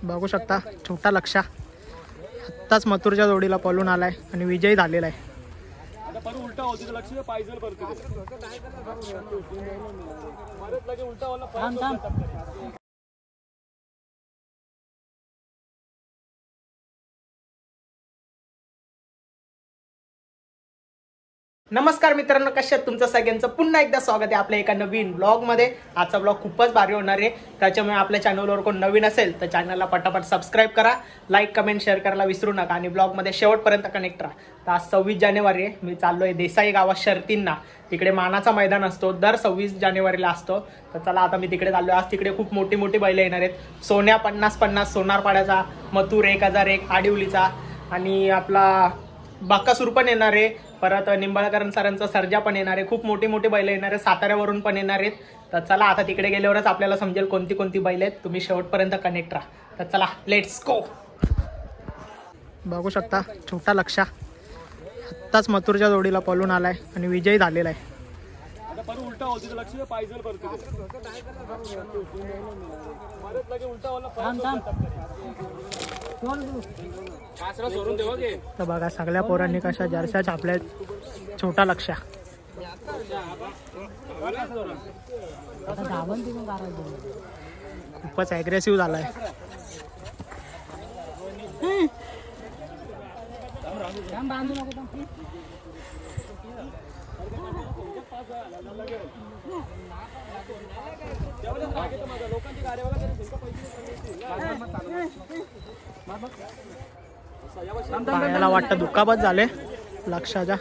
बघू शकता छोटा लक्षा आत्ताच मथुरच्या जोडीला पळून आलाय आणि विजयी झालेला आहे. नमस्कार मित्रांनो, कशा आहात? तुमचं सगळ्यांचं पुन्हा एकदा स्वागत आहे आपल्या एका नवीन ब्लॉगमध्ये. आजचा ब्लॉग खूपच भारी होणार आहे, त्याच्यामुळे आपल्या चॅनलवर कोण नवीन असेल तर चॅनलला पटापट सबस्क्राईब करा, लाईक कमेंट शेअर करायला विसरू नका आणि ब्लॉगमध्ये शेवटपर्यंत कनेक्ट राहा. तर आज 26 जानेवारी आहे. मी चाललोय देसाई गावात शर्तींना. तिकडे मानाचा मैदान असतो, दर 26 जानेवारीला असतो. तर चला आता मी तिकडे चाललोय. आज तिकडे खूप मोठी मोठी बैलं येणार आहेत. सोन्या 50-50, सोनारपाड्याचा, मथुर 1001, आडिवलीचा आणि आपला बाकासूर पण येणार आहे. परत निंबाळकर सरांचा सर्जा पण येणार आहे. खूप मोठी मोठी बैल येणार आहे, साताऱ्यावरून पण येणार आहेत. तर चला आता तिकडे गेल्यावरच आपल्याला समजेल कोणती कोणती बैल आहेत. तुम्ही शेवटपर्यंत कनेक्ट राहा. तर चला लेट्स गो. बघू शकता छोटा लक्षा आत्ताच मथुरच्या जोडीला पळून आलाय आणि विजयी झालेला आहे. तर बघा सगळ्या पोरांनी कशा जर्स्या छापल्या. छोटा लक्षा खूपच ॲग्रेसिव्ह झालाय. पायाला वाटतं दुखापत झाले लक्षाच्या.